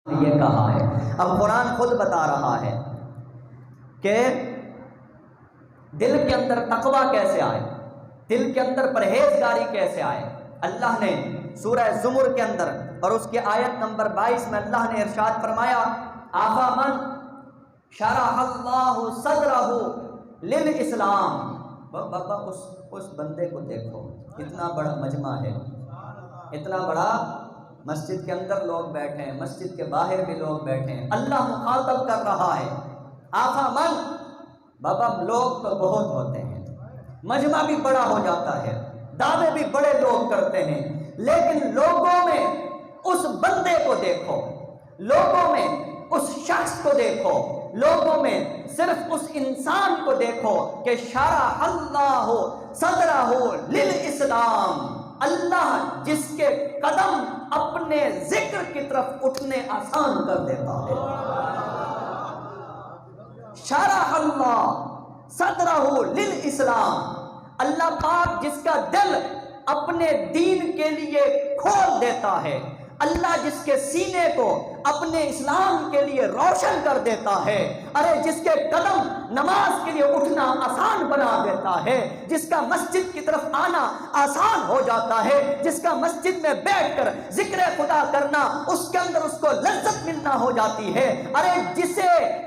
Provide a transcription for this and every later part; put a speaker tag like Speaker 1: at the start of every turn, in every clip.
Speaker 1: یہ کہا ہے۔ اب قرآن خود بتا رہا ہے کہ دل کے اندر تقویٰ کیسے آئے، دل کے اندر پرہیزگاری کیسے آئے۔ اللہ نے سورہ زمر کے اندر اور اس کے آیت نمبر 22 میں اللہ نے ارشاد فرمایا، آفامن شرح اللہ صدرہ للاسلام۔ بابا اس بندے کو دیکھو، اتنا بڑا مجمع ہے، اتنا بڑا مسجد کے اندر لوگ بیٹھے ہیں، مسجد کے باہر بھی لوگ بیٹھے ہیں، اللہ مخاطب کر رہا ہے آفامن۔ بابا لوگ تو بہت ہوتے ہیں، مجمع بھی بڑا ہو جاتا ہے، دعوے بھی بڑے لوگ کرتے ہیں، لیکن لوگوں میں اس بندے کو دیکھو، لوگوں میں اس شخص کو دیکھو، لوگوں میں صرف اس انسان کو دیکھو کہ شرح اللہ صدرہ للاسلام۔ اللہ جس کے قدم اپنے ذکر کی طرف اٹھنے آسان کر دیتا ہے۔ شرح اللہ صدرہ للاسلام، اللہ پاک جس کا دل اپنے دین کے لیے کھول دیتا ہے، اللہ جس کے سینے کو اپنے اسلام کے لیے روشن کر دیتا ہے، ارے جس کے قدم نماز کے لیے اٹھنا آسان بنا دیتا ہے، جس کا مسجد کی طرف آنا آسان ہو جاتا ہے، جس کا مسجد میں بیٹھ کر ذکر خدا کرنا اس کے اندر اس کو لذت ملنا ہو جاتی ہے، ارے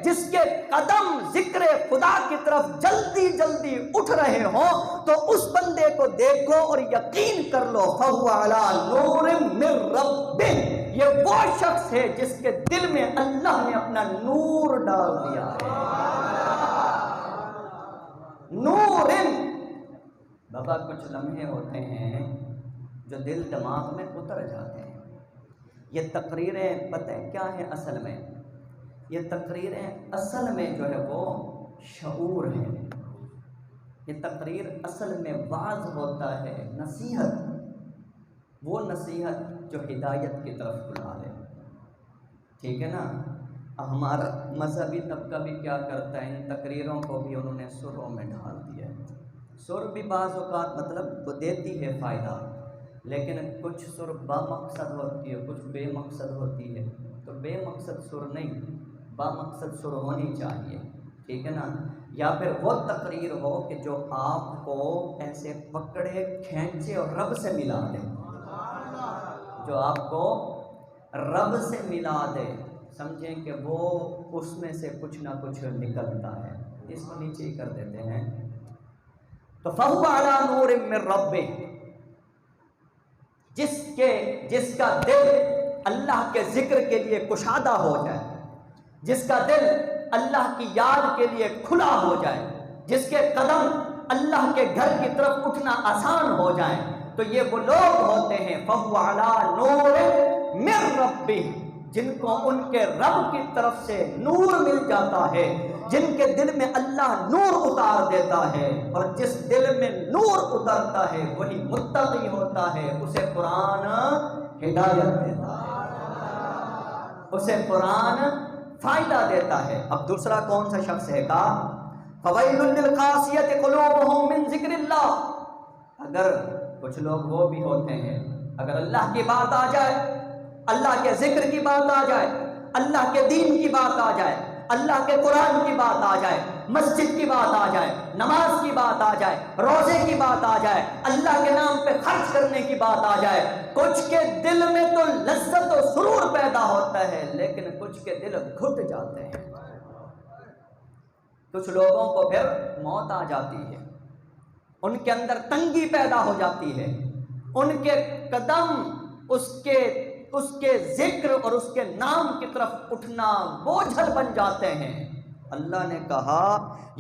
Speaker 1: جس کے قدم ذکر خدا کی طرف جلدی جلدی اٹھ رہے ہوں تو اس بندے کو دیکھو اور یقین کر لو فَهُوَ عَلَىٰ نُورٍ مِّن رَبِّهِ، یہ وہ شخص ہے جس کے دل میں اللہ نے اپنا نور ڈال دیا ہے۔ نور۔ بابا کچھ لمحے ہوتے ہیں جو دل دماغ میں اتر جاتے ہیں۔ یہ تقریریں پتہ کیا ہے اصل میں، یہ تقریریں اصل میں جو ہے وہ شعور ہے، یہ تقریر اصل میں وعظ ہوتا ہے، نصیحت، وہ نصیحت جو ہدایت کی طرف بلا لے، ٹھیک ہے نا۔ ہمارا مذہبی طبقہ بھی کیا کرتا ہے، ان تقریروں کو بھی انہوں نے سروں میں ڈال دیا ہے۔ سر بھی بعض اوقات مطلب وہ دیتی ہے فائدہ، لیکن کچھ سر با مقصد ہوتی ہے، کچھ بے مقصد ہوتی ہے، تو بے مقصد سر نہیں، با مقصد سر ہونی چاہیے، ٹھیک ہے نا۔ یا پھر وہ تقریر ہو کہ جو آپ کو ایسے پکڑے کھینچے اور رب سے ملا دے، جو آپ کو رب سے ملا دے، سمجھیں کہ وہ اس میں سے کچھ نہ کچھ نکلتا ہے، اس کو نیچے ہی کر دیتے ہیں۔ تو فَهُوَ عَلَىٰ نُورٍ مِّن رَبِّهِ، جس کا دل اللہ کے ذکر کے لیے کشادہ ہو جائے، جس کا دل اللہ کی یاد کے لیے کھلا ہو جائے، جس کے قدم اللہ کے گھر کی طرف اٹھنا آسان ہو جائے، تو یہ وہ لوگ ہوتے ہیں فَهُوَ عَلَىٰ نُورٍ مِّن رَبِّهِ، جن کو ان کے رب کی طرف سے نور مل جاتا ہے، جن کے دل میں اللہ نور اتار دیتا ہے، اور جس دل میں نور اترتا ہے وہی متقی ہوتا ہے، اسے قرآن ہدایت دیتا ہے، اسے قرآن فائدہ دیتا ہے۔ اب دوسرا کون سا شخص ہے کہا فَوَيْلٌ لِّلْقَاسِيَةِ قُلُوبُهُم مِّن ذِكْرِ اللَّهِ، اگر کچھ لوگ وہ بھی ہوتے ہیں، اگر اللہ کی بات آ جائے، اللہ کے ذکر کی بات آ جائے، اللہ کے دین کی بات آ جائے، اللہ کے قرآن کی بات آ جائے، مسجد کی بات آ جائے، نماز کی بات آ جائے، روزے کی بات آ جائے، اللہ کے نام پہ خرچ کرنے کی بات آ جائے، کچھ کے دل میں تو لذت و سرور پیدا ہوتا ہے، لیکن کچھ کے دل گھٹ جاتے ہیں، کچھ لوگوں کو پھر موت آ جاتی ہے، ان کے اندر تنگی پیدا ہو جاتی ہے، ان کے قدم اس کے ذکر اور اس کے نام کی طرف اٹھنا بوجھل بن جاتے ہیں۔ اللہ نے کہا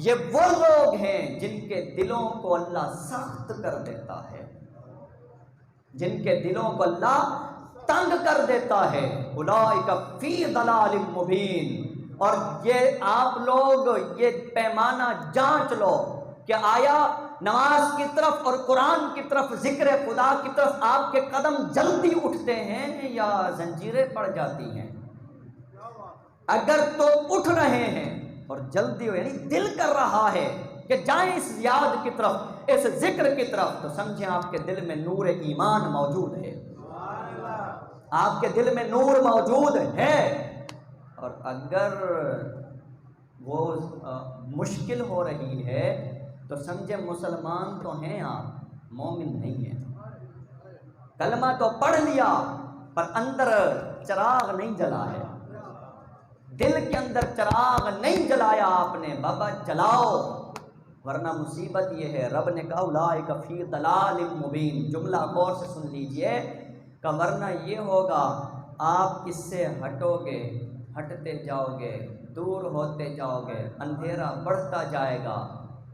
Speaker 1: یہ وہ لوگ ہیں جن کے دلوں کو اللہ سخت کر دیتا ہے، جن کے دلوں کو اللہ تنگ کر دیتا ہے، اولئک فی ضلال مبین۔ اور یہ آپ لوگ یہ پیمانہ جانچ لو کہ آیا نماز کی طرف اور قرآن کی طرف، ذکر خدا کی طرف آپ کے قدم جلدی اٹھتے ہیں یا زنجیریں پڑ جاتی ہیں؟ اگر تو اٹھ رہے ہیں اور جلدی یعنی دل کر رہا ہے کہ جائیں اس یاد کی طرف، اس ذکر کی طرف، تو سمجھیں آپ کے دل میں نور ایمان موجود ہے، آپ کے دل میں نور موجود ہے۔ اگر وہ مشکل ہو رہی ہے تو سمجھے مسلمان تو ہیں آپ، مومن نہیں ہیں۔ کلمہ تو پڑھ لیا پر اندر چراغ نہیں جلا ہے، دل کے اندر چراغ نہیں جلایا آپ نے، بابا جلاؤ، ورنہ مصیبت یہ ہے۔ رب نے کہا اولئک فی ضلال مبین، جملہ غور سے سن لیجئے، کہ ورنہ یہ ہوگا آپ اس سے ہٹو گے، ہٹتے جاؤ گے، دور ہوتے جاؤ گے، اندھیرا بڑھتا جائے گا۔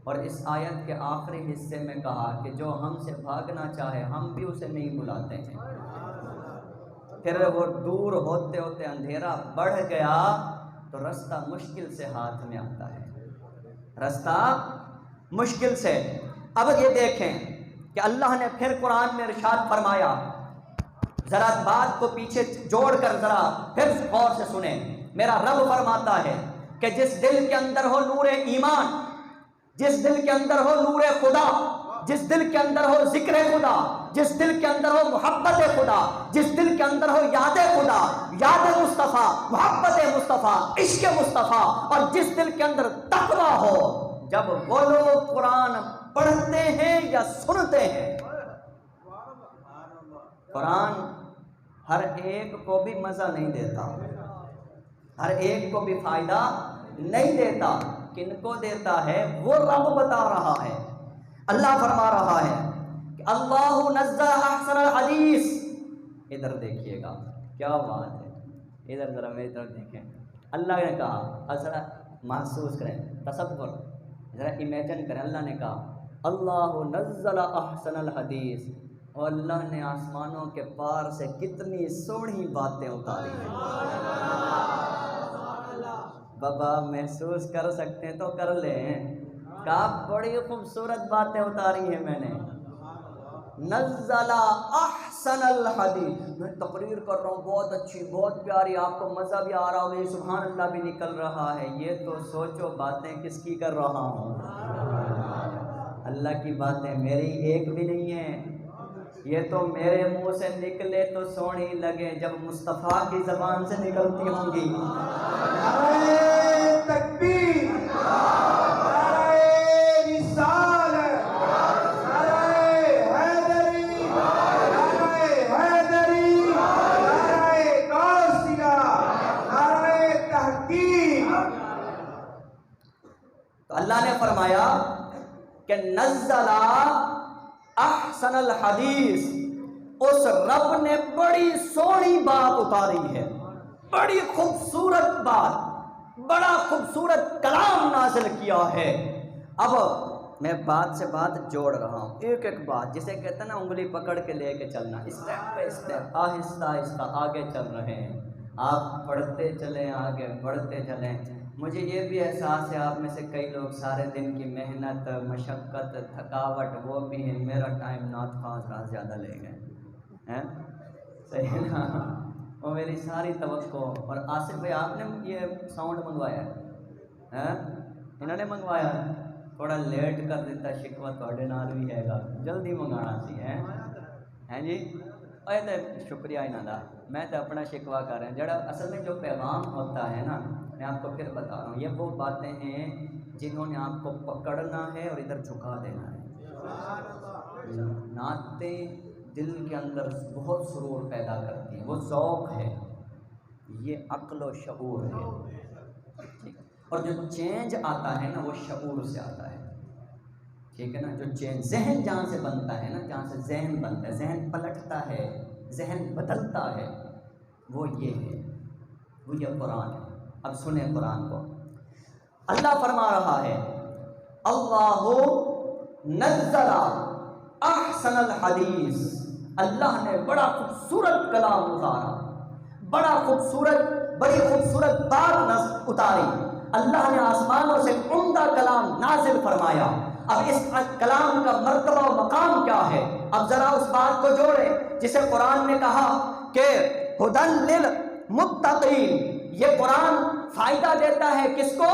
Speaker 1: اور اس آیت کے آخری حصے میں کہا کہ جو ہم سے بھاگنا چاہے ہم بھی اسے نہیں بلاتے ہیں۔ پھر وہ دور ہوتے ہوتے اندھیرا بڑھ گیا تو رستہ مشکل سے ہاتھ میں آتا ہے، رستہ مشکل سے۔ اب یہ دیکھیں کہ اللہ نے پھر قرآن میں ارشاد فرمایا، ذرا بات کو پیچھے جوڑ کر ذرا پھر غور سے سنیں۔ میرا رب فرماتا ہے کہ جس دل کے اندر ہو نور ایمان، جس دل کے اندر ہو نور خدا، جس دل کے اندر ہو ذکر خدا، جس دل کے اندر ہو محبت خدا، جس دل کے اندر ہو یاد خدا، یاد مصطفیٰ، محبت مصطفیٰ، عشق مصطفیٰ، اور جس دل کے اندر تقویٰ ہو، جب وہ لوگ قرآن پڑھتے ہیں یا سنتے ہیں، قرآن ہر ایک کو بھی مزہ نہیں دیتا، ہر ایک کو بھی فائدہ نہیں دیتا، کن کو دیتا ہے وہ رب بتا رہا ہے۔ اللہ فرما رہا ہے کہ اللہ نزل احسن الحدیث، ادھر دیکھیے گا کیا بات ہے، ادھر ذرا میری طرف دیکھیں۔ اللہ نے کہا، ذرا محسوس کریں، تصور ذرا امیجن کریں، اللہ نے کہا اللہ نزل احسن الحدیث، اور اللہ نے آسمانوں کے پار سے کتنی سوہنی باتیں اتاری ہیں۔ بابا محسوس کر سکتے ہیں تو کر لیں، کہا بڑی خوبصورت باتیں اتاری ہیں میں نے۔ نزل احسن الحدیث، میں تقریر کر رہا ہوں بہت اچھی، بہت پیاری، آپ کو مزہ بھی آ رہا ہوگا، سبحان اللہ بھی نکل رہا ہے، یہ تو سوچو باتیں کس کی کر رہا ہوں، اللہ کی باتیں میری ایک بھی نہیں ہیں، یہ تو میرے منہ سے نکلے تو سونی لگے، جب مصطفیٰ کی زبان سے نکلتی ہوں گی۔
Speaker 2: نعرہ تکبیر، نعرہ رسالت، نعرہ حیدری، نعرہ حیدری، نعرہ غوثیہ، نعرہ تحقیق۔
Speaker 1: تو اللہ نے فرمایا کہ نزل احسن الحدیث، اس رب نے بڑی سونی بات اتاری ہے، بڑی خوبصورت بات، بڑا خوبصورت کلام نازل کیا ہے۔ اب میں بات سے بات جوڑ رہا ہوں، ایک ایک بات، جسے کہتے ہیں نا انگلی پکڑ کے لے کے چلنا، اسٹیپ بائی اسٹیپ، آہستہ آہستہ آگے چل رہے ہیں، آپ پڑھتے چلیں، آگے بڑھتے چلیں۔ مجھے یہ بھی احساس ہے آپ میں سے کئی لوگ سارے دن کی محنت، مشقت، تھکاوٹ وہ بھی ہے، میرا ٹائم نعت خواص رات زیادہ لے گئے ہیں، صحیح ہے نا، وہ میری ساری توقع۔ اور آصف بھائی آپ نے یہ ساؤنڈ منگوایا ہے، انہوں نے منگوایا، تھوڑا لیٹ کر دیتا، شکوہ تھوڑے نال بھی ہے گا، جلدی منگانا سی ہیں جی، اے تو شکریہ انہوں کا، میں تو اپنا شکوہ کر رہا ہوں، جڑا اصل میں جو پیغام ہوتا ہے نا، میں آپ کو پھر بتا رہا ہوں، یہ وہ باتیں ہیں جنہوں نے آپ کو پکڑنا ہے اور ادھر جھکا دینا ہے۔ نعتیں دل کے اندر بہت سرور پیدا کرتی ہیں، وہ ذوق ہے، یہ عقل و شعور ہے، اور جو چینج آتا ہے نا وہ شعور سے آتا ہے، ٹھیک ہے نا، جو چینج ذہن جہاں سے بنتا ہے نا، جہاں سے ذہن بنتا ہے، ذہن پلٹتا ہے، ذہن بدلتا ہے، وہ یہ ہے، وہ یہ قرآن ہے۔ اب سنیں قرآن کو، اللہ فرما رہا ہے اللہ نزل احسن الحدیث، اللہ نے بڑا خوبصورت کلام اتارا، بڑا خوبصورت، بڑی خوبصورت بات اتاری، اللہ نے آسمانوں سے عمدہ کلام نازل فرمایا۔ اب اس کلام کا مرتبہ و مقام کیا ہے، اب ذرا اس بات کو جوڑیں جسے قرآن نے کہا کہ ہدی للمتقین، یہ قرآن فائدہ دیتا ہے کس کو؟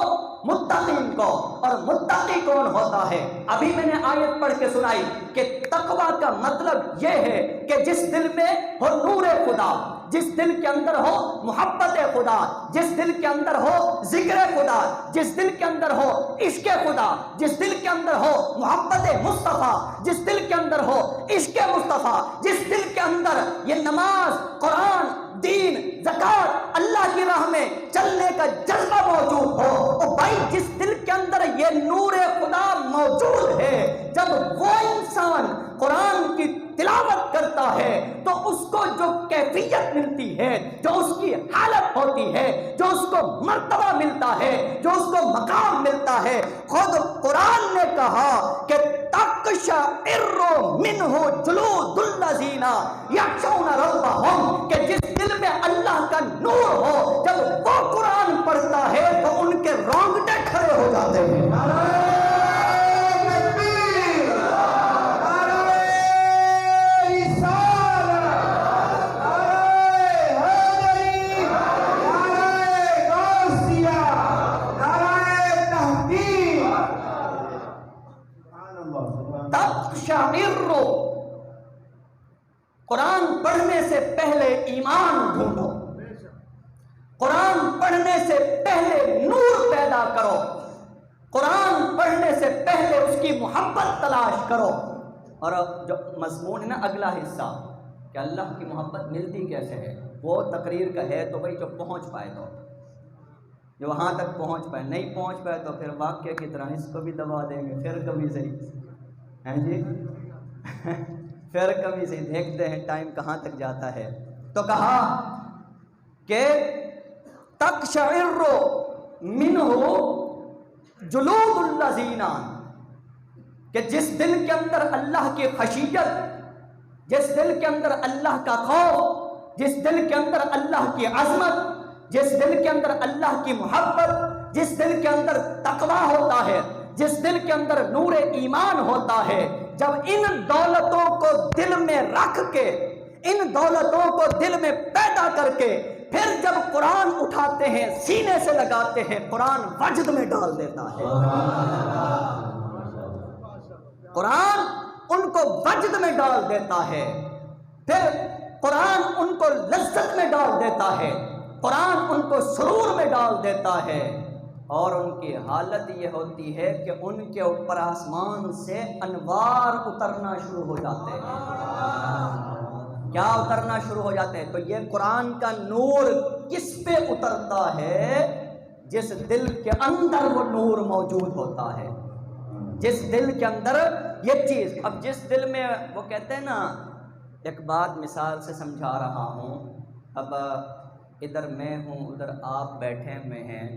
Speaker 1: متقین کو، اور متقی کون ہوتا ہے؟ ابھی میں نے آیت پڑھ کے سنائی کہ تقویٰ کا مطلب یہ ہے کہ جس دل میں ہو نور خدا، جس دل کے اندر ہو محبت خدا، جس دل کے اندر ہو ذکر خدا، جس دل کے اندر ہو عشق خدا، جس دل کے اندر ہو محبت مصطفیٰ، جس دل کے اندر ہو عشق مصطفیٰ، جس دل کے اندر یہ نماز، قرآن، دین، زکات، اللہ کی راہ میں چلنے کا جذبہ موجود ہو، اور بھائی جس دل کے اندر یہ نور خدا موجود ہے، جب وہ انسان قرآن کی تلاوت کرتا ہے تو اس کو جو کیفیت ملتی ہے، جو اس کی حالت ہوتی ہے، جو اس کو مرتبہ ملتا ہے، جو اس کو مقام ملتا ہے، خود قرآن نے کہا کہ تقشعر منہ جلود الذین یخشون ربہم، کہ جس دل میں اللہ کا نور ہو، جب وہ قرآن پڑھتا ہے تو ان کے رونگٹے کھڑے ہو جاتے ہیں۔ قرآن پڑھنے سے پہلے ایمان ڈھونڈو، قرآن پڑھنے سے پہلے نور پیدا کرو، قرآن پڑھنے سے پہلے اس کی محبت تلاش کرو۔ اور جو مضمون ہے نا اگلا حصہ کہ اللہ کی محبت ملتی کیسے ہے، وہ تقریر کا ہے تو بھائی جو پہنچ پائے تو جو وہاں تک پہنچ پائے، نہیں پہنچ پائے تو پھر واقعہ کی طرح اس کو بھی دبا دیں گے، پھر کبھی صحیح ہیں جی پھر کبھی سے دیکھتے ہیں ٹائم کہاں تک جاتا ہے۔ تو کہا کہ تقشعر منہ جلود الذین، کہ جس دل کے اندر اللہ کی خشیت، جس دل کے اندر اللہ کا خوف، جس دل کے اندر اللہ کی عظمت، جس دل کے اندر اللہ کی محبت، جس دل کے اندر تقویٰ ہوتا ہے، جس دل کے اندر نور ایمان ہوتا ہے، جب ان دولتوں کو دل میں رکھ کے، ان دولتوں کو دل میں پیدا کر کے پھر جب قرآن اٹھاتے ہیں، سینے سے لگاتے ہیں، قرآن وجد میں ڈال دیتا ہے، قرآن ان کو وجد میں ڈال دیتا ہے، پھر قرآن ان کو لذت میں ڈال دیتا ہے، قرآن ان کو سرور میں ڈال دیتا ہے، اور ان کی حالت یہ ہوتی ہے کہ ان کے اوپر آسمان سے انوار اترنا شروع ہو جاتے ہیں۔ کیا اترنا شروع ہو جاتے ہیں؟ تو یہ قرآن کا نور کس پہ اترتا ہے؟ جس دل کے اندر وہ نور موجود ہوتا ہے، جس دل کے اندر یہ چیز۔ اب جس دل میں وہ کہتے ہیں نا، ایک بات مثال سے سمجھا رہا ہوں، اب ادھر میں ہوں، ادھر آپ بیٹھے ہوئے ہیں،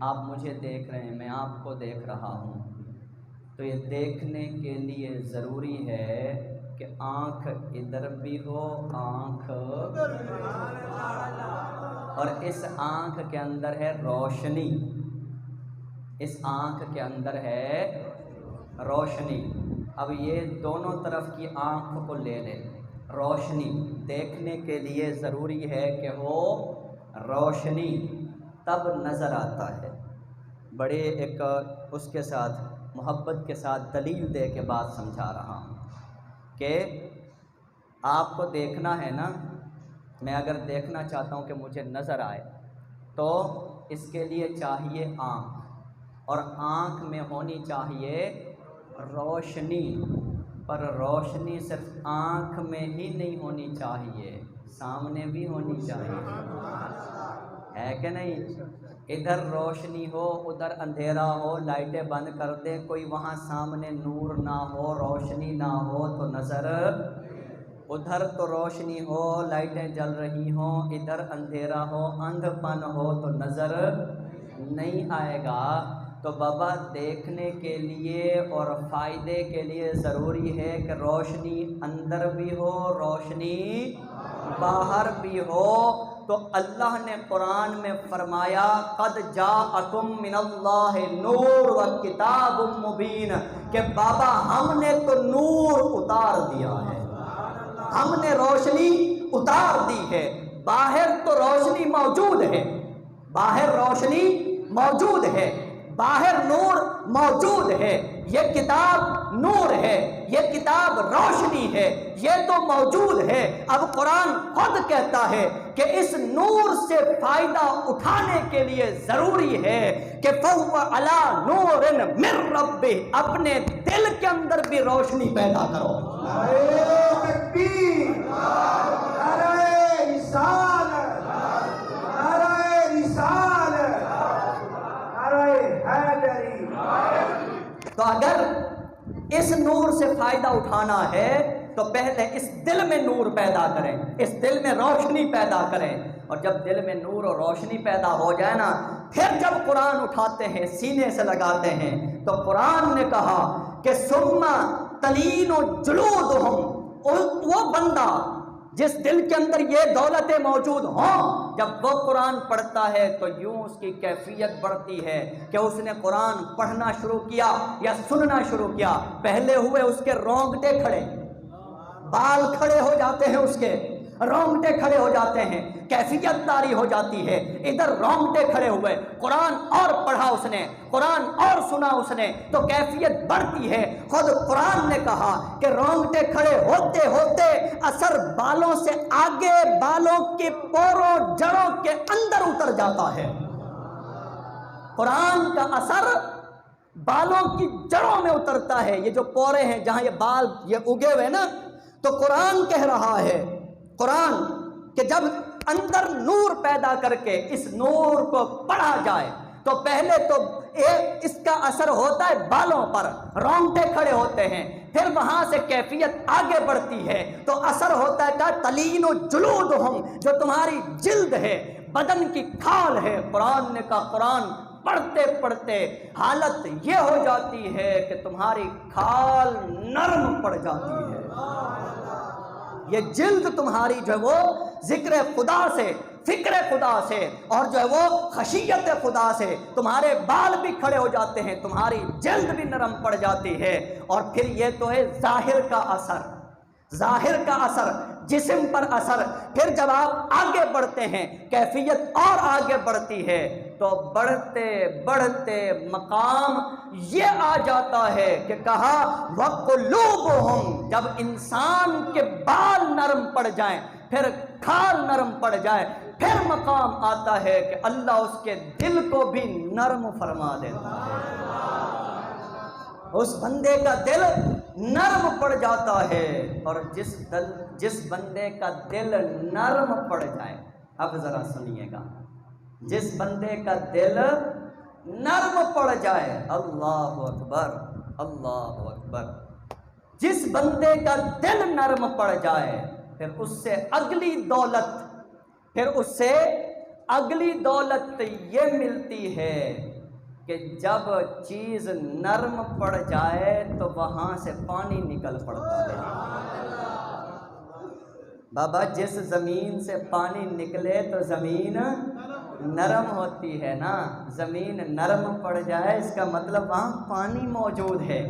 Speaker 1: آپ مجھے دیکھ رہے ہیں، میں آپ کو دیکھ رہا ہوں، تو یہ دیکھنے کے لیے ضروری ہے کہ آنکھ ادھر بھی ہو، آنکھ، اور اس آنکھ کے اندر ہے روشنی، اس آنکھ کے اندر ہے روشنی۔ اب یہ دونوں طرف کی آنکھ کو لے لے، روشنی دیکھنے کے لیے ضروری ہے کہ ہو روشنی، تب نظر آتا ہے۔ بڑے ایک اس کے ساتھ محبت کے ساتھ دلیل دے کے بات سمجھا رہا ہوں کہ آپ کو دیکھنا ہے نا، میں اگر دیکھنا چاہتا ہوں کہ مجھے نظر آئے تو اس کے لیے چاہیے آنکھ، اور آنکھ میں ہونی چاہیے روشنی، پر روشنی صرف آنکھ میں ہی نہیں ہونی چاہیے، سامنے بھی ہونی چاہیے، ہے کہ نہیں؟ ادھر روشنی ہو، ادھر اندھیرا ہو، لائٹیں بند کر دے، کوئی وہاں سامنے نور نہ ہو، روشنی نہ ہو تو نظر، ادھر تو روشنی ہو، لائٹیں جل رہی ہوں، ادھر اندھیرا ہو، اندھ پن ہو تو نظر نہیں آئے گا۔ تو بابا دیکھنے کے لیے اور فائدے کے لیے ضروری ہے کہ روشنی اندر بھی ہو، روشنی باہر بھی ہو۔ تو اللہ نے قرآن میں فرمایا قد جاءکم من اللہ نور و کتاب مبین، کہ بابا ہم نے تو نور اتار دیا ہے، ہم نے روشنی اتار دی ہے۔ باہر تو روشنی موجود ہے، باہر روشنی موجود ہے، باہر نور موجود ہے، یہ کتاب نور ہے، یہ کتاب روشنی ہے، یہ تو موجود ہے۔ اب قرآن خود کہتا ہے کہ اس نور سے فائدہ اٹھانے کے لیے ضروری ہے کہ فَهُوَ عَلَى نُورٍ مِّن رَبِّهِ، اپنے دل کے اندر بھی روشنی پیدا کرو۔
Speaker 2: نعرہ تکبیر، نعرہ رسالت، نعرہ رسالت، نعرہ حیدری۔
Speaker 1: تو اگر اس نور سے فائدہ اٹھانا ہے تو پہلے اس دل میں نور پیدا کریں، اس دل میں روشنی پیدا کریں، اور جب دل میں نور اور روشنی پیدا ہو جائے نا، پھر جب قرآن اٹھاتے ہیں سینے سے لگاتے ہیں تو قرآن نے کہا کہ ثم تلین جلودہم، وہ بندہ جس دل کے اندر یہ دولتیں موجود ہوں، جب وہ قرآن پڑھتا ہے تو یوں اس کی کیفیت بڑھتی ہے کہ اس نے قرآن پڑھنا شروع کیا یا سننا شروع کیا، پہلے ہوئے اس کے رونگٹے کھڑے، بال کھڑے ہو جاتے ہیں، اس کے رونگٹے کھڑے ہو جاتے ہیں، کیفیت طاری ہو جاتی ہے، ادھر رونگٹے کھڑے ہوئے، قرآن اور پڑھا اس نے، قرآن اور سنا اس نے تو کیفیت بڑھتی ہے۔ خود قرآن نے کہا کہ رونگٹے کھڑے ہوتے ہوتے اثر بالوں سے آگے، بالوں کے پوروں جڑوں کے اندر اتر جاتا ہے۔ قرآن کا اثر بالوں کی جڑوں میں اترتا ہے، یہ جو پورے ہیں جہاں یہ بال یہ اگے ہوئے نا، تو قرآن کہہ رہا ہے، قرآن کہ جب اندر نور پیدا کر کے اس نور کو پڑھا جائے تو پہلے تو اس کا اثر ہوتا ہے بالوں پر، رونگٹے کھڑے ہوتے ہیں، پھر وہاں سے کیفیت آگے بڑھتی ہے تو اثر ہوتا ہے تلین جلودہم، جو تمہاری جلد ہے، بدن کی کھال ہے۔ قرآن نے کہا قرآن پڑھتے پڑھتے حالت یہ ہو جاتی ہے کہ تمہاری کھال نرم پڑ جاتی ہے، یہ جلد تمہاری جو ہے وہ ذکر خدا سے، فکر خدا سے، اور جو ہے وہ خشیت خدا سے تمہارے بال بھی کھڑے ہو جاتے ہیں، تمہاری جلد بھی نرم پڑ جاتی ہے۔ اور پھر یہ تو ہے ظاہر کا اثر، ظاہر کا اثر، جسم پر اثر۔ پھر جب آپ آگے بڑھتے ہیں کیفیت اور آگے بڑھتی ہے تو بڑھتے بڑھتے مقام یہ آ جاتا ہے کہ کہا وَقُلُوبُهُمْ، جب انسان کے بال نرم پڑ جائیں، پھر کھال نرم پڑ جائے، پھر مقام آتا ہے کہ اللہ اس کے دل کو بھی نرم فرما دیتا ہے، اس بندے کا دل نرم پڑ جاتا ہے۔ اور جس بندے کا دل نرم پڑ جائے، اب ذرا سنیے گا، جس بندے کا دل نرم پڑ جائے، اللہ اکبر اللہ اکبر، جس بندے کا دل نرم پڑ جائے پھر اس سے اگلی دولت یہ ملتی ہے کہ جب چیز نرم پڑ جائے تو وہاں سے پانی نکل پڑتا ہے۔ بابا جس زمین سے پانی نکلے تو زمین نرم ہوتی ہے نا، زمین نرم پڑ جائے اس کا مطلب وہاں پانی موجود ہے۔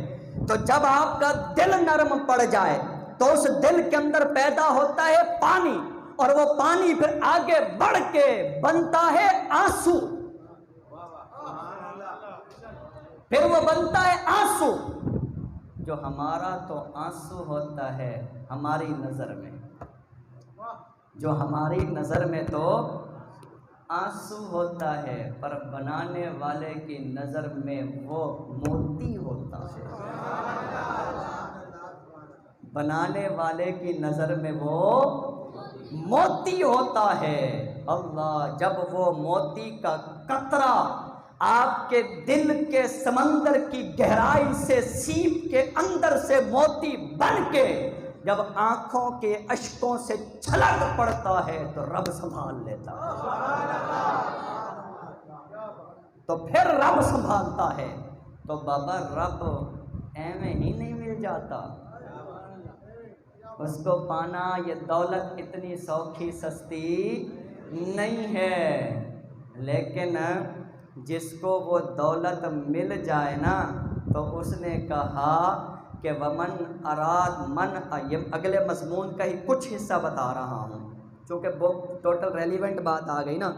Speaker 1: تو جب آپ کا دل نرم پڑ جائے تو اس دل کے اندر پیدا ہوتا ہے پانی، اور وہ پانی پھر آگے بڑھ کے بنتا ہے آنسو، پھر وہ بنتا ہے آنسو، جو ہمارا تو آنسو ہوتا ہے ہماری نظر میں، جو ہماری نظر میں تو آنسو ہوتا ہے، پر بنانے والے کی نظر میں وہ موتی ہوتا ہے، بنانے والے کی نظر میں وہ موتی ہوتا ہے۔ اللہ، جب وہ موتی کا قطرہ آپ کے دل کے سمندر کی گہرائی سے سیپ کے اندر سے موتی بن کے جب آنکھوں کے اشکوں سے چھلک پڑتا ہے تو رب سنبھال لیتا ہے، تو پھر رب سنبھالتا ہے۔ تو بابا رب ایویں ہی نہیں مل جاتا، اس کو پانا یہ دولت اتنی سوکھی سستی نہیں ہے، لیکن جس کو وہ دولت مل جائے نا تو اس نے کہا کہ ومن اراد من، یہ اگلے مضمون کا ہی کچھ حصہ بتا رہا ہوں چونکہ وہ ٹوٹل ریلیونٹ بات آ گئی نا،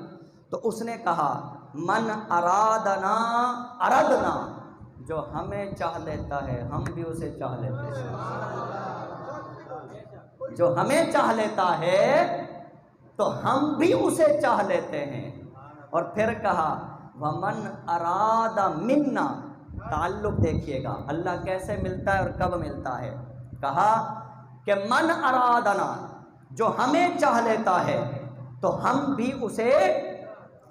Speaker 1: تو اس نے کہا من ارادنا اردنا، جو ہمیں چاہ لیتا ہے ہم بھی اسے چاہ لیتے ہیں، جو ہمیں چاہ لیتا ہے تو ہم بھی اسے چاہ لیتے ہیں۔ اور پھر کہا ومن اراد منا، تعلق دیکھیے گا اللہ کیسے ملتا ہے اور کب ملتا ہے۔ کہا کہ من ارادنا، جو ہمیں چاہ لیتا ہے تو ہم بھی اسے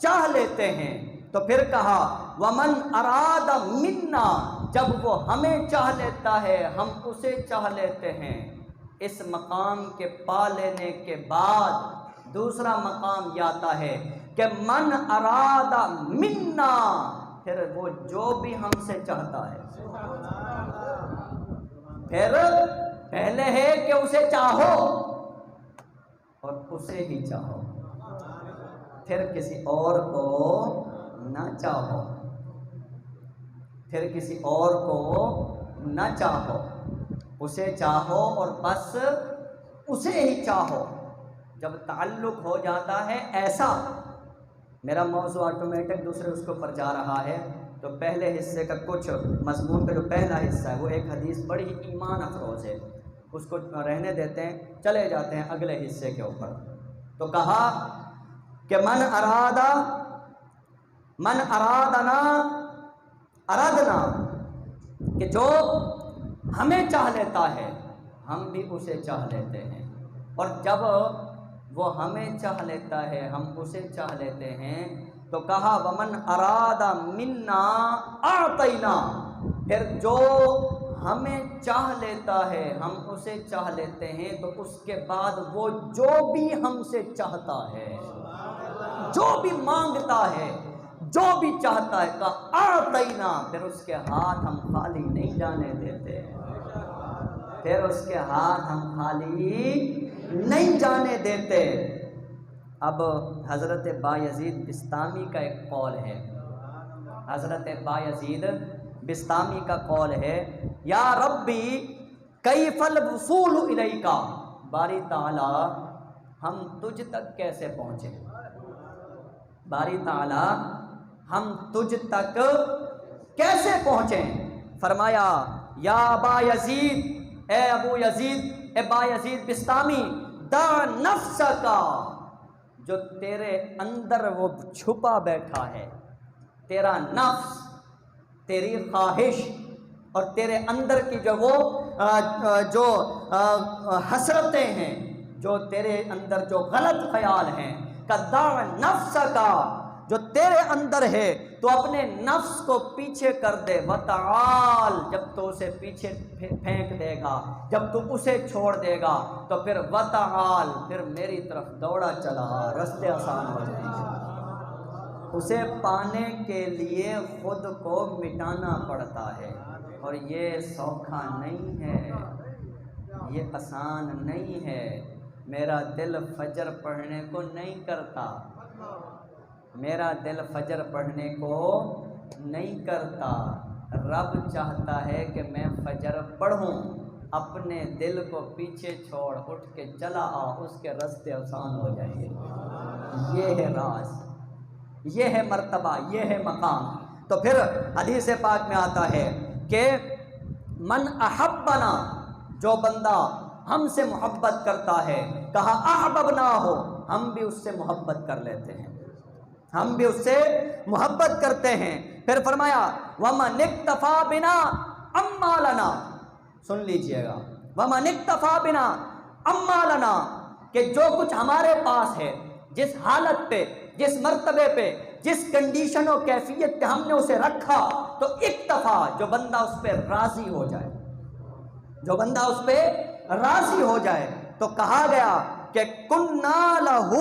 Speaker 1: چاہ لیتے ہیں۔ تو پھر کہا ومن اراد منا، جب وہ ہمیں چاہ لیتا ہے ہم اسے چاہ لیتے ہیں۔ اس مقام کے پا لینے کے بعد دوسرا مقام یہ آتا ہے کہ من اراد منا، پھر وہ جو بھی ہم سے چاہتا ہے، پھر پہلے ہے کہ اسے چاہو اور اسے ہی چاہو، پھر کسی اور کو نہ چاہو، پھر کسی اور کو نہ چاہو، اسے چاہو اور بس اسے ہی چاہو۔ جب تعلق ہو جاتا ہے ایسا، میرا موضوع آٹومیٹک دوسرے اس کے اوپر جا رہا ہے، تو پہلے حصے کا کچھ مضمون کا جو پہلا حصہ ہے وہ ایک حدیث بڑی ایمان افروز ہے، اس کو رہنے دیتے ہیں، چلے جاتے ہیں اگلے حصے کے اوپر۔ تو کہا کہ من ارادنا اردنا، کہ جو ہمیں چاہ لیتا ہے ہم بھی اسے چاہ لیتے ہیں، اور جب وہ ہمیں چاہ لیتا ہے ہم اسے چاہ لیتے ہیں۔ تو کہا ومن اراد منا اعطینا، پھر جو ہمیں چاہ لیتا ہے ہم اسے چاہ لیتے ہیں، تو اس کے بعد وہ جو بھی ہم سے چاہتا ہے، جو بھی مانگتا ہے، جو بھی چاہتا ہے، کہا اعطینا، پھر اس کے ہاتھ ہم خالی نہیں جانے دیتے، پھر اس کے ہاتھ ہم خالی نہیں جانے دیتے۔ اب حضرت بایزید بستامی کا ایک قول ہے، حضرت بایزید بستامی کا قول ہے یا ربی کیف الوصول الیک، باری تعالی ہم تجھ تک کیسے پہنچے، باری تعالی ہم تجھ تک کیسے پہنچیں۔ فرمایا یا ابا یزید، اے ابو یزید، اے با یزید بستامی، دا نفس کا، جو تیرے اندر وہ چھپا بیٹھا ہے، تیرا نفس، تیری خواہش اور تیرے اندر کی جو حسرتیں ہیں، جو تیرے اندر جو غلط خیال ہیں، دا نفس کا، جو تیرے اندر ہے تو اپنے نفس کو پیچھے کر دے، وتعال، جب تو اسے پیچھے پھینک دے گا، جب تو اسے چھوڑ دے گا تو پھر وتعال، پھر میری طرف دوڑا چلا، راستے آسان ہو جائیں گے۔ اسے پانے کے لیے خود کو مٹانا پڑتا ہے، اور یہ سوکھا نہیں ہے، یہ آسان نہیں ہے۔ میرا دل فجر پڑھنے کو نہیں کرتا، میرا دل فجر پڑھنے کو نہیں کرتا، رب چاہتا ہے کہ میں فجر پڑھوں، اپنے دل کو پیچھے چھوڑ، اٹھ کے چلا آ، اس کے راستے آسان ہو جائیں گے۔ یہ ہے راز، یہ ہے مرتبہ، یہ ہے مقام۔ تو پھر حدیث پاک میں آتا ہے کہ من احبنا، جو بندہ ہم سے محبت کرتا ہے، کہا احببنا ہو، ہم بھی اس سے محبت کر لیتے ہیں، ہم بھی اس سے محبت کرتے ہیں۔ پھر فرمایا وَمَنِ اکْتَفَى بِنَا أَمَّا لَنَا، سن لیجئے گا، وَمَنِ اکْتَفَى بِنَا أَمَّا لَنَا، کہ جو کچھ ہمارے پاس ہے، جس حالت پہ، جس مرتبے پہ، جس کنڈیشن و کیفیت پہ ہم نے اسے رکھا، تو اکتفا، جو بندہ اس پہ راضی ہو جائے، جو بندہ اس پہ راضی ہو جائے، تو کہا گیا کہ کُنَّا لَهُ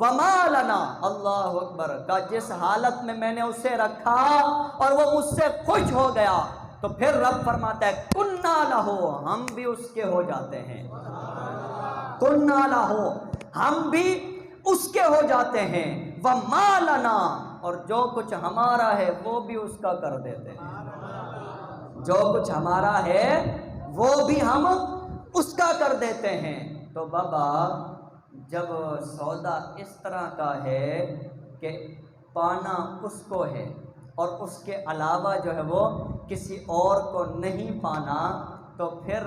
Speaker 1: وَمَا لَنَا، اللہ اکبر، کا جس حالت میں نے اسے رکھا اور وہ مجھ سے خوش ہو گیا، تو پھر رب فرماتا ہے کُنَّا لَهُ، ہم بھی اس کے ہو جاتے ہیں، کُنَّا لَهُ، ہم بھی اس کے ہو جاتے ہیں، وَمَا لَنَا، اور جو کچھ ہمارا ہے وہ بھی اس کا کر دیتے ہیں، جو کچھ ہمارا ہے وہ بھی ہم اس کا کر دیتے ہیں۔ تو بابا جب سودا اس طرح کا ہے کہ کہ پانا اس کو ہے اور اس کے علاوہ جو ہے وہ کسی اور کو نہیں پانا، تو پھر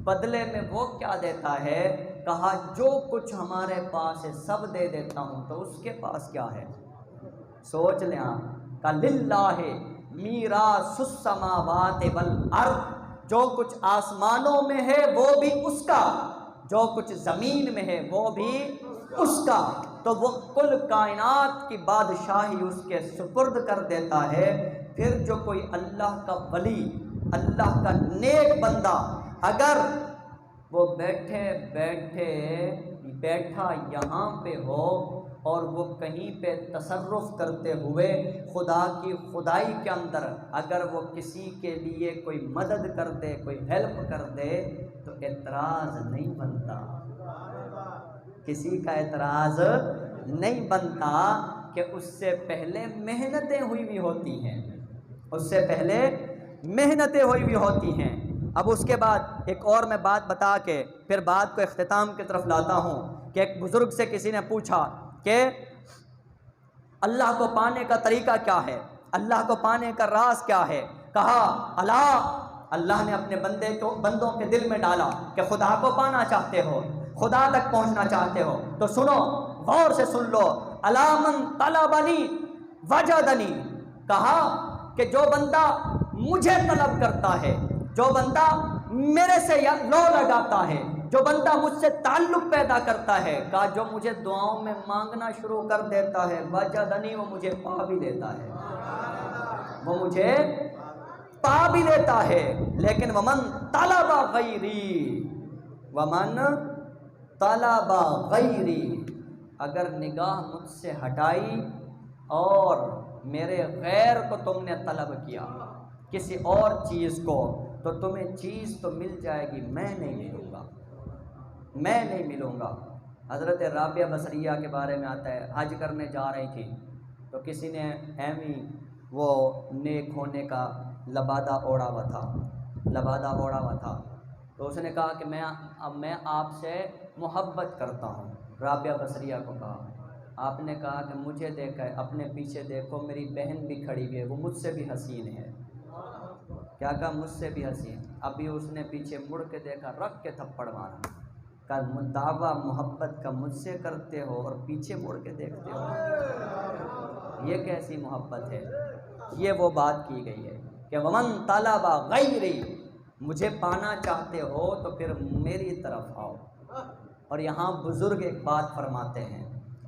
Speaker 1: بدلے میں وہ کیا دیتا ہے؟ کہا جو کچھ ہمارے پاس ہے سب دے دیتا ہوں، تو اس کے پاس کیا ہے؟ سوچ لیں آپ، کہ للہ میراث السماوات والارض، جو کچھ آسمانوں میں ہے وہ بھی اس کا، جو کچھ زمین میں ہے وہ بھی اس کا، تو وہ کل کائنات کی بادشاہی اس کے سپرد کر دیتا ہے۔ پھر جو کوئی اللہ کا ولی، اللہ کا نیک بندہ، اگر وہ بیٹھا یہاں پہ ہو اور وہ کہیں پہ تصرف کرتے ہوئے خدا کی خدائی کے اندر اگر وہ کسی کے لیے کوئی مدد کر دے، کوئی ہیلپ کر دے، تو اعتراض نہیں بنتا، کسی کا اعتراض نہیں بنتا، کہ اس سے پہلے محنتیں ہوئی بھی ہوتی ہیں، اس سے پہلے محنتیں ہوئی بھی ہوتی ہیں۔ اب اس کے بعد ایک اور میں بات بتا کے پھر بات کو اختتام کی طرف لاتا ہوں، کہ ایک بزرگ سے کسی نے پوچھا کہ اللہ کو پانے کا طریقہ کیا ہے، اللہ کو پانے کا راز کیا ہے؟ کہا اللہ نے اپنے بندوں کے دل میں ڈالا کہ خدا کو پانا چاہتے ہو، خدا تک پہنچنا چاہتے ہو، تو سنو، غور سے سن لو، الا من طلبنی وجدنی، کہا کہ جو بندہ مجھے طلب کرتا ہے، جو بندہ میرے سے لو لگاتا ہے، جو بندہ مجھ سے تعلق پیدا کرتا ہے، کہا جو مجھے دعاؤں میں مانگنا شروع کر دیتا ہے، وجدنی، وہ مجھے پا بھی لیتا ہے، وہ مجھے پا بھی لیتا ہے۔ لیکن ومن طلب غیری، ومن طلب غیری، اگر نگاہ مجھ سے ہٹائی اور میرے غیر کو تم نے طلب کیا، کسی اور چیز کو، تو تمہیں چیز تو مل جائے گی، میں نہیں ملوں گا، میں نہیں ملوں گا۔ حضرت رابعہ بصریہ کے بارے میں آتا ہے، حج کرنے جا رہی تھی تو کسی نے ایمی وہ نیک ہونے کا لبادہ اوڑا ہوا تھا، تو اس نے کہا کہ میں آپ سے محبت کرتا ہوں۔ رابعہ بصریہ کو کہا، آپ نے کہا کہ مجھے دیکھا ہے، اپنے پیچھے دیکھو، میری بہن بھی کھڑی ہوئی ہے، وہ مجھ سے بھی حسین ہے۔ کیا کہا؟ مجھ سے بھی حسین۔ ابھی اس نے پیچھے مڑ کے دیکھا، رکھ کے تھپڑ مارا، کہا دعویٰ محبت کا مجھ سے کرتے ہو اور پیچھے مڑ کے دیکھتے ہو، یہ کیسی محبت ہے؟ یہ وہ بات کی گئی ہے کہ ومن طلب غیری، مجھے پانا چاہتے ہو تو پھر میری طرف آؤ۔ اور یہاں بزرگ ایک بات فرماتے ہیں،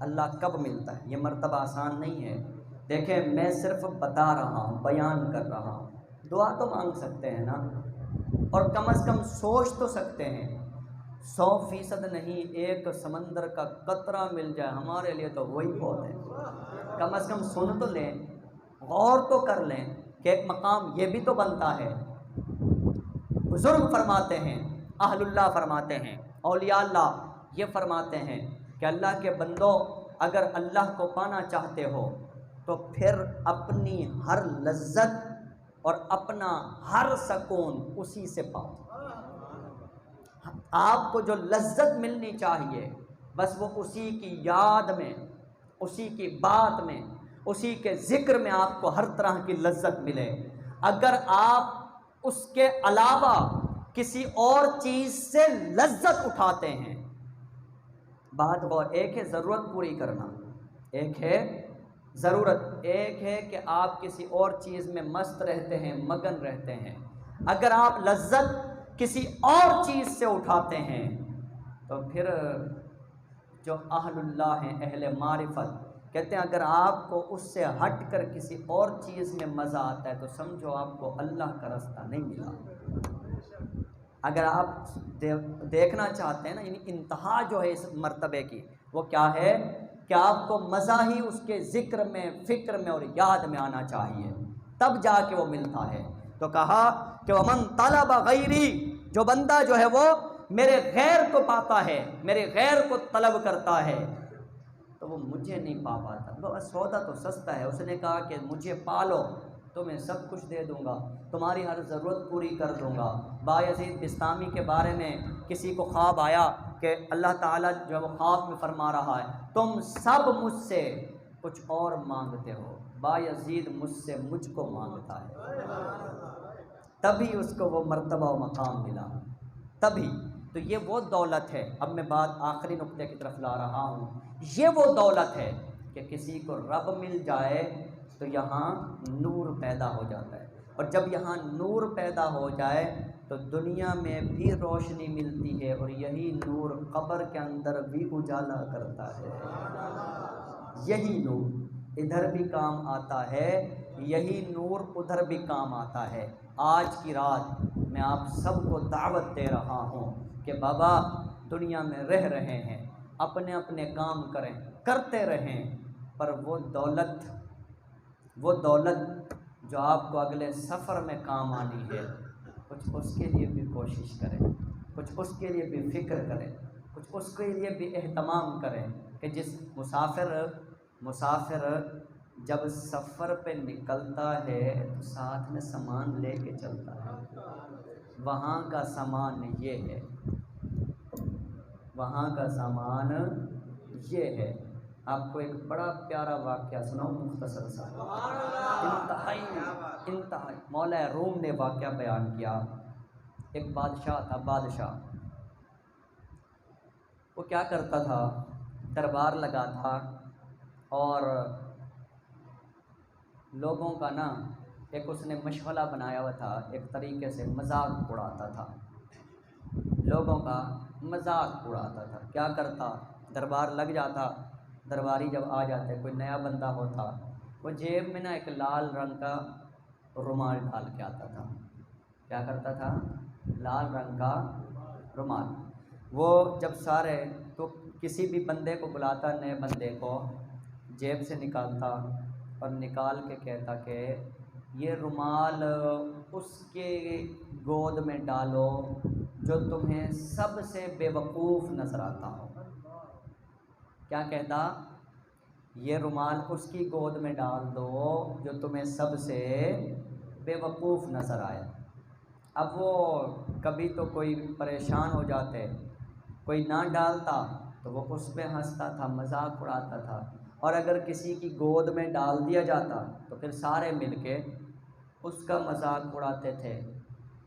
Speaker 1: اللہ کب ملتا ہے؟ یہ مرتبہ آسان نہیں ہے۔ دیکھیں، میں صرف بتا رہا ہوں، بیان کر رہا ہوں، دعا تو مانگ سکتے ہیں نا، اور کم از کم سوچ تو سکتے ہیں۔ 100% نہیں، ایک سمندر کا قطرہ مل جائے ہمارے لیے تو وہی بہت ہے، کم از کم سن تو لیں، غور تو کر لیں کہ ایک مقام یہ بھی تو بنتا ہے۔ بزرگ فرماتے ہیں، اہل اللہ فرماتے ہیں، اولیاء اللہ یہ فرماتے ہیں کہ اللہ کے بندوں، اگر اللہ کو پانا چاہتے ہو تو پھر اپنی ہر لذت اور اپنا ہر سکون اسی سے پاؤ۔ آپ کو جو لذت ملنی چاہیے بس وہ اسی کی یاد میں، اسی کی بات میں، اسی کے ذکر میں آپ کو ہر طرح کی لذت ملے۔ اگر آپ اس کے علاوہ کسی اور چیز سے لذت اٹھاتے ہیں، بات اور ایک ہے ضرورت پوری کرنا، ایک ہے ضرورت، ایک ہے کہ آپ کسی اور چیز میں مست رہتے ہیں، مگن رہتے ہیں۔ اگر آپ لذت کسی اور چیز سے اٹھاتے ہیں تو پھر جو اہل اللہ ہیں، اہل معرفت، کہتے ہیں اگر آپ کو اس سے ہٹ کر کسی اور چیز میں مزہ آتا ہے تو سمجھو آپ کو اللہ کا راستہ نہیں ملا۔ اگر آپ دیکھنا چاہتے ہیں نا، یعنی انتہا جو ہے اس مرتبے کی، وہ کیا ہے کہ آپ کو مزہ ہی اس کے ذکر میں، فکر میں اور یاد میں آنا چاہیے، تب جا کے وہ ملتا ہے۔ تو کہا کہ ومن طلب غیری، جو بندہ جو ہے وہ میرے غیر کو پاتا ہے، میرے غیر کو طلب کرتا ہے تو وہ مجھے نہیں پا پاتا۔ سودا تو سستا ہے، اس نے کہا کہ مجھے پالو تو میں سب کچھ دے دوں گا، تمہاری ہر ضرورت پوری کر دوں گا۔ بایزید بستامی کے بارے میں کسی کو خواب آیا کہ اللہ تعالیٰ جو ہے وہ خواب میں فرما رہا ہے، تم سب مجھ سے کچھ اور مانگتے ہو، بایزید مجھ سے مجھ کو مانگتا ہے، تبھی اس کو وہ مرتبہ و مقام ملا، تبھی۔ تو یہ وہ دولت ہے، اب میں بات آخری نقطے کی طرف لا رہا ہوں، یہ وہ دولت ہے کہ کسی کو رب مل جائے تو یہاں نور پیدا ہو جاتا ہے، اور جب یہاں نور پیدا ہو جائے تو دنیا میں بھی روشنی ملتی ہے، اور یہی نور قبر کے اندر بھی اجالا کرتا ہے۔ یہی نور ادھر بھی کام آتا ہے، یہی نور ادھر بھی کام آتا ہے۔ آج کی رات میں آپ سب کو دعوت دے رہا ہوں کہ بابا دنیا میں رہ رہے ہیں، اپنے اپنے کام کریں، کرتے رہیں، پر وہ دولت جو آپ کو اگلے سفر میں کام آنی ہے، کچھ اس کے لیے بھی کوشش کریں، کچھ اس کے لیے بھی فکر کریں، کچھ اس کے لیے بھی اہتمام کریں کہ جس مسافر جب سفر پہ نکلتا ہے تو ساتھ میں سامان لے کے چلتا ہے۔ وہاں کا سامان یہ ہے، وہاں کا سامان یہ ہے۔ آپ کو ایک بڑا پیارا واقعہ سناؤں، مختصر سا، انتہائی مولا روم نے واقعہ بیان کیا۔ ایک بادشاہ تھا، بادشاہ وہ کیا کرتا تھا، دربار لگا تھا، اور لوگوں کا نا ایک اس نے مشغلہ بنایا ہوا تھا، ایک طریقے سے مذاق اڑاتا تھا، لوگوں کا مذاق اڑاتا تھا۔ کیا کرتا، دربار لگ جاتا، درباری جب آ جاتے، کوئی نیا بندہ ہوتا، وہ جیب میں نا ایک لال رنگ کا رومال ڈال کے آتا تھا۔ کیا کرتا تھا، لال رنگ کا رومال۔ وہ جب سارے تو کسی بھی بندے کو بلاتا، نئے بندے کو جیب سے نکالتا اور نکال کے کہتا کہ یہ رومال اس کے گود میں ڈالو جو تمہیں سب سے بے وقوف نظر آتا ہو۔ کیا کہتا، یہ رومال اس کی گود میں ڈال دو جو تمہیں سب سے بے وقوف نظر آئے۔ اب وہ کبھی تو کوئی پریشان ہو جاتے، کوئی نہ ڈالتا تو وہ اس پہ ہنستا تھا، مذاق اڑاتا تھا، اور اگر کسی کی گود میں ڈال دیا جاتا تو پھر سارے مل کے اس کا مذاق اڑاتے تھے۔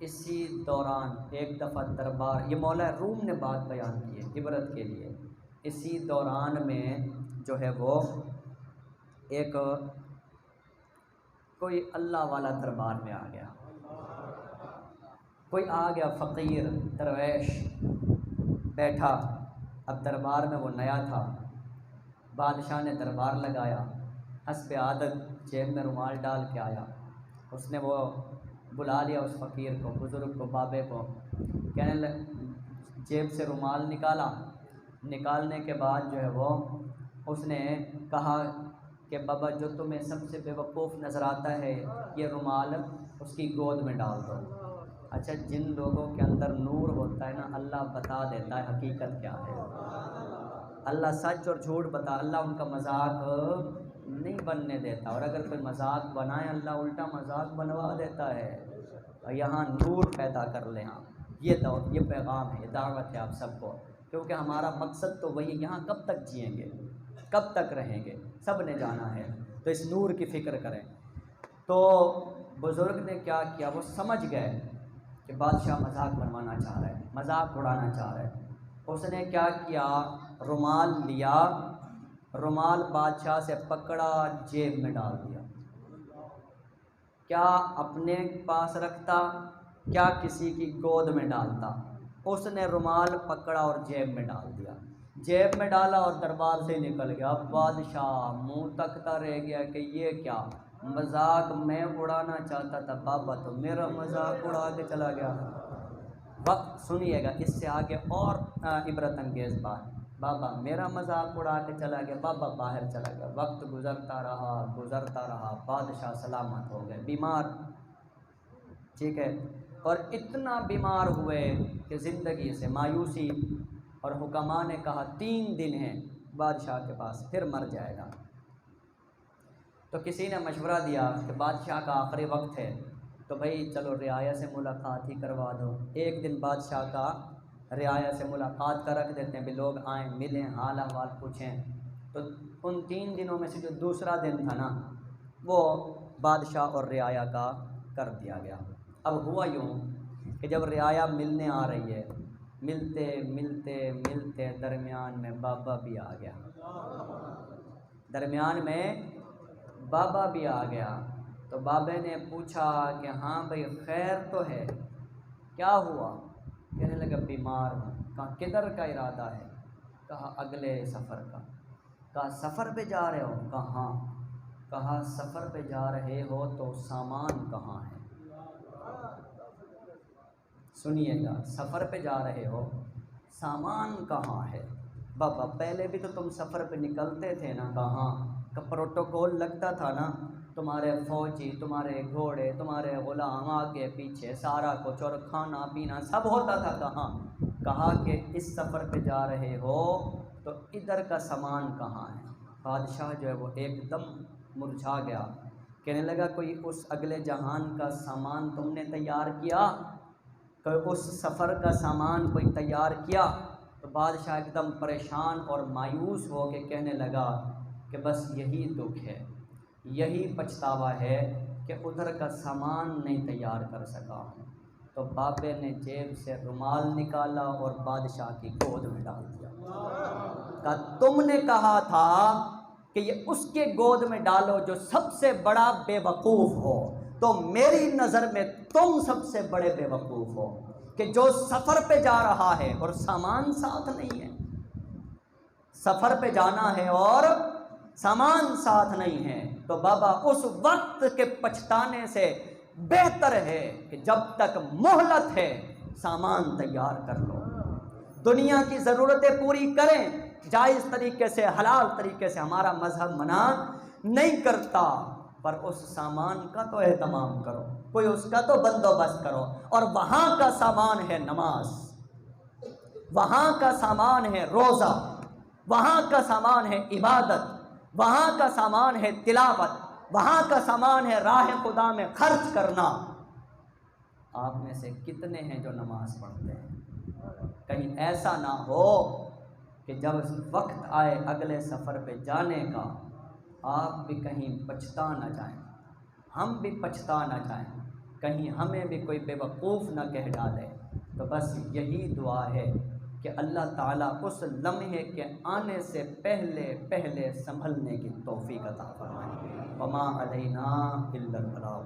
Speaker 1: اسی دوران ایک دفعہ دربار، یہ مولا روم نے بات بیان کی ہے عبرت کے لیے، اسی دوران میں جو ہے وہ ایک کوئی اللہ والا دربار میں آ گیا، کوئی آ گیا فقیر درویش بیٹھا۔ اب دربار میں وہ نیا تھا، بادشاہ نے دربار لگایا، حسب عادت جیب میں رومال ڈال کے آیا، اس نے وہ بلا لیا اس فقیر کو، بزرگ کو، بابے کو، جیب سے رومال نکالا، نکالنے کے بعد جو ہے وہ اس نے کہا کہ بابا جو تمہیں سب سے بے وقوف نظر آتا ہے یہ رومال اس کی گود میں ڈال دو۔ اچھا، جن لوگوں کے اندر نور ہوتا ہے نا، اللہ بتا دیتا ہے حقیقت کیا ہے، اللہ سچ اور جھوٹ بتا، اللہ ان کا مذاق نہیں بننے دیتا، اور اگر کوئی مذاق بنائے اللہ الٹا مذاق بنوا دیتا ہے۔ اور یہاں نور پیدا کر لیں آپ، یہ پیغام ہے، یہ دعوت ہے آپ سب کو، کیونکہ ہمارا مقصد تو وہی، یہاں کب تک جئیں گے، کب تک رہیں گے، سب نے جانا ہے، تو اس نور کی فکر کریں۔ تو بزرگ نے کیا کیا، وہ سمجھ گئے کہ بادشاہ مذاق بنوانا چاہ رہا ہے، مذاق اڑانا چاہ رہا ہے۔ اس نے کیا کیا، رومال لیا، رومال بادشاہ سے پکڑا، جیب میں ڈال دیا۔ کیا اپنے پاس رکھتا، کیا کسی کی گود میں ڈالتا، اس نے رومال پکڑا اور جیب میں ڈال دیا، جیب میں ڈالا اور دربار سے نکل گیا۔ اب بادشاہ منہ تکتا رہ گیا کہ یہ کیا، مذاق میں اڑانا چاہتا تھا، بابا تو میرا مذاق اڑا کے چلا گیا۔ وقت سنیے گا، اس سے آگے اور عبرت انگیز بات، بابا میرا مذاق اڑا کے چلا گیا، بابا باہر چلا گیا، وقت گزرتا رہا، بادشاہ سلامت ہو گئے، بیمار، ٹھیک ہے، اور اتنا بیمار ہوئے کہ زندگی سے مایوسی، اور حکماء نے کہا 3 دن ہیں بادشاہ کے پاس، پھر مر جائے گا۔ تو کسی نے مشورہ دیا کہ بادشاہ کا آخری وقت ہے، تو بھائی چلو رعایا سے ملاقات ہی کروا دو، ایک دن بادشاہ کا رعایا سے ملاقات کا رکھ دیتے ہیں، بھی لوگ آئیں، ملیں، حال احوال پوچھیں۔ تو ان 3 دنوں میں سے جو دوسرا دن تھا نا وہ بادشاہ اور رعایا کا کر دیا گیا۔ اب ہوا یوں کہ جب رعایا ملنے آ رہی ہے، ملتے ملتے ملتے درمیان میں بابا بھی آ گیا، درمیان میں بابا بھی آ گیا۔ تو بابے نے پوچھا کہ ہاں بھائی خیر تو ہے، کیا ہوا؟ کہنے لگا بیمار ہوں۔ کہا کدھر کا ارادہ ہے؟ کہا اگلے سفر کا۔ کہا سفر پہ جا رہے ہو؟ کہا ہاں۔ کہا سفر پہ جا رہے ہو تو سامان کہاں ہے؟ سنیے گا، سفر پہ جا رہے ہو سامان کہاں ہے؟ بابا پہلے بھی تو تم سفر پہ نکلتے تھے نا؟ کہاں کا پروٹوکول لگتا تھا نا، تمہارے فوجی، تمہارے گھوڑے، تمہارے غلام آگے پیچھے سارا کچھ، اور کھانا پینا سب ہوتا تھا۔ کہاں؟ کہا کہ اس سفر پہ جا رہے ہو تو ادھر کا سامان کہاں ہے؟ بادشاہ جو ہے وہ ایک دم مرجھا گیا، کہنے لگا کوئی اس اگلے جہان کا سامان تم نے تیار کیا؟ کوئی اس سفر کا سامان کوئی تیار کیا؟ تو بادشاہ ایک دم پریشان اور مایوس ہو کے کہنے لگا کہ بس یہی دکھ ہے، یہی پچھتاوا ہے کہ ادھر کا سامان نہیں تیار کر سکا ہوں۔ تو بابے نے جیب سے رومال نکالا اور بادشاہ کی گود میں ڈال دیا۔ کہا تم نے کہا تھا کہ یہ اس کے گود میں ڈالو جو سب سے بڑا بے وقوف ہو، تو میری نظر میں تم سب سے بڑے بے وقوف ہو کہ جو سفر پہ جا رہا ہے اور سامان ساتھ نہیں ہے۔ سفر پہ جانا ہے اور سامان ساتھ نہیں ہے، تو بابا اس وقت کے پچھتانے سے بہتر ہے کہ جب تک مہلت ہے سامان تیار کر لو، دنیا کی ضرورتیں پوری کریں جائز طریقے سے، حلال طریقے سے، ہمارا مذہب منع نہیں کرتا، پر اس سامان کا تو اہتمام کرو، کوئی اس کا تو بندوبست کرو۔ اور وہاں کا سامان ہے نماز، وہاں کا سامان ہے روزہ، وہاں کا سامان ہے عبادت، وہاں کا سامان ہے تلاوت، وہاں کا سامان ہے راہ خدا میں خرچ کرنا۔ آپ میں سے کتنے ہیں جو نماز پڑھتے ہیں؟ کہیں ایسا نہ ہو کہ جب وقت آئے اگلے سفر پہ جانے کا آپ بھی کہیں پچھتا نہ جائیں، ہم بھی پچھتا نہ جائیں، کہیں ہمیں بھی کوئی بے وقوف نہ کہہ ڈالے۔ تو بس یہی دعا ہے کہ اللہ تعالیٰ اس لمحے کے آنے سے پہلے پہلے سنبھلنے کی توفیق عطا فرمائے۔ وما علینا الا البلاغ۔